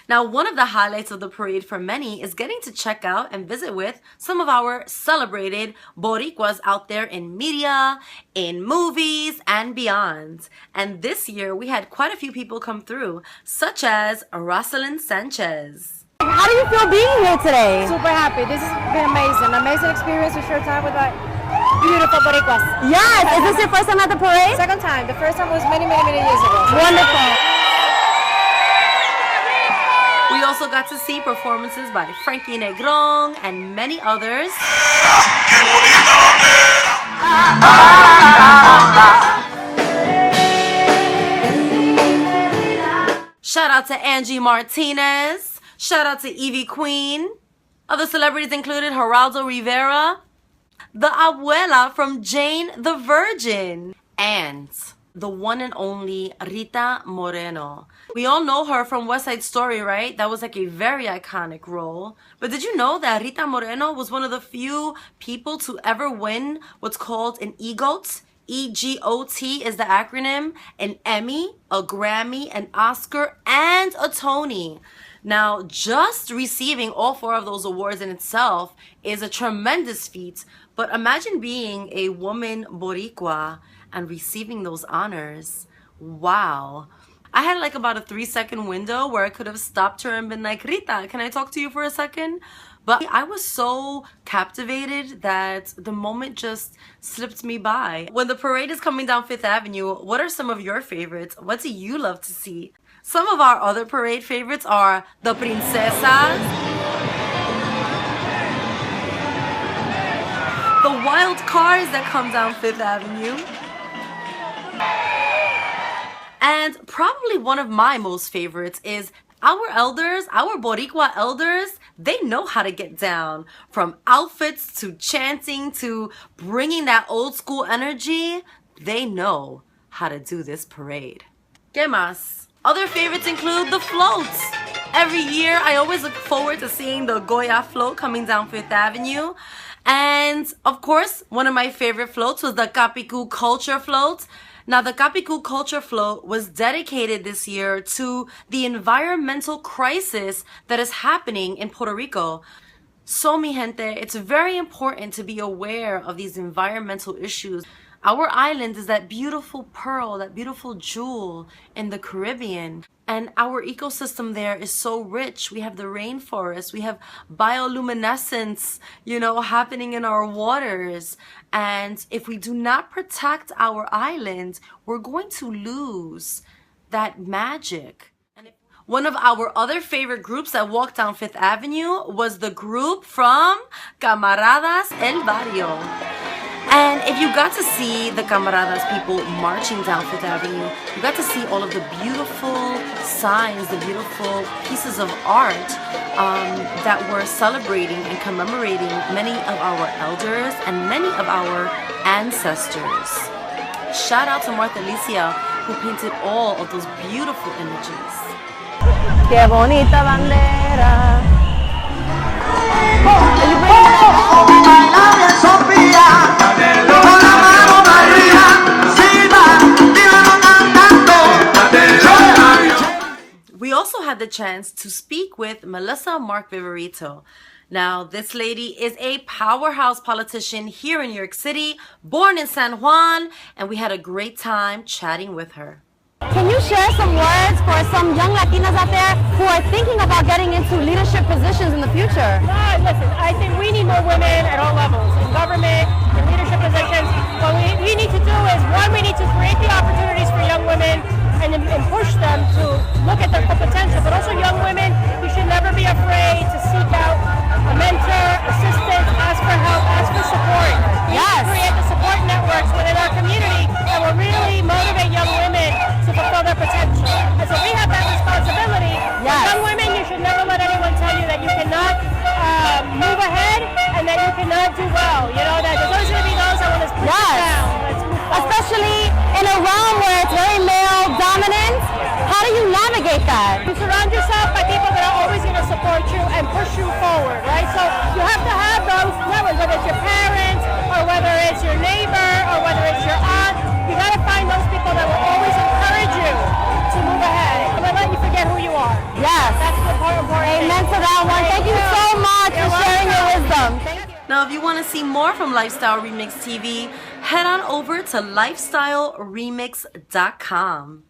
Now, one of the highlights of the parade for many is getting to check out and visit with some of our celebrated Boricuas out there in media, in movies, and beyond. And this year, we had quite a few people come through, such as Rosalind Sanchez. How do you feel being here today? Super happy. This has been amazing. Amazing experience to share time with like beautiful Boricuas. Yes. Is this your first time at the parade? Second time. The first time was many years ago. Wonderful. We also got to see performances by Frankie Negron and many others. Shout out to Angie Martinez. Shout out to Evie Queen. Other celebrities included Geraldo Rivera, the abuela from Jane the Virgin, and the one and only Rita Moreno. We all know her from West Side Story, right? That was like a very iconic role. But did you know that Rita Moreno was one of the few people to ever win what's called an EGOT? EGOT is the acronym. An Emmy, a Grammy, an Oscar, and a Tony. Now, just receiving all 4 of those awards in itself is a tremendous feat. But imagine being a woman Boricua and receiving those honors. Wow. I had like about a 3-second window where I could have stopped her and been like, Rita, can I talk to you for a second? But I was so captivated that the moment just slipped me by. When the parade is coming down 5th Avenue, what are some of your favorites? What do you love to see? Some of our other parade favorites are the Princesas, the wild cars that come down 5th Avenue, and probably one of my most favorites is our elders, our Boricua elders. They know how to get down, from outfits to chanting to bringing that old school energy. They know how to do this parade. ¿Qué más? Other favorites include the floats. Every year, I always look forward to seeing the Goya float coming down 5th Avenue. And of course, one of my favorite floats was the Kapiku Culture Float. Now, the Kapiku Culture Float was dedicated this year to the environmental crisis that is happening in Puerto Rico. So, mi gente, it's very important to be aware of these environmental issues. Our island is that beautiful pearl, that beautiful jewel in the Caribbean. And our ecosystem there is so rich. We have the rainforest, we have bioluminescence, happening in our waters. And if we do not protect our island, we're going to lose that magic. One of our other favorite groups that walked down 5th Avenue was the group from Camaradas El Barrio. And if you got to see the Camaradas people marching down 5th Avenue, you got to see all of the beautiful signs, the beautiful pieces of art that were celebrating and commemorating many of our elders and many of our ancestors. Shout out to Martha Alicia, who painted all of those beautiful images. Qué bonita bandera. We also had the chance to speak with Melissa Mark Viverito. Now, this lady is a powerhouse politician here in New York City, born in San Juan, and we had a great time chatting with her. Can you share some words for some young Latinas out there who are thinking about getting into leadership positions in the future? Listen, I think we need more women at all levels, in government, in leadership positions. What we need to do is, one, we need to create the opportunities for young women and push them to look at their full potential. But also young women, you should never be afraid to seek out a mentor, assistance, ask for help, ask for support. We need to create the support networks within our community that will really motivate young women to fulfill their potential. And so we have that responsibility. As young women, you should never let anyone tell you that you cannot move ahead and that you cannot do well. That there's always going to be those that want to push you down. Especially in a realm where it's very male dominant. How do you navigate that? You surround yourself by people that are always going to support you and push you forward, right? So you have to have those networks, whether it's your parents or whether it's your neighbor or whether it's your aunt. You got to find those people that will always encourage you to move ahead. And let you forget who you are. Yes. Yes. That's the important thing. Amen to that one. Thank you so much for sharing your wisdom. Thank you. Now, if you want to see more from Lifestyle Remix TV, head on over to lifestyleremix.com.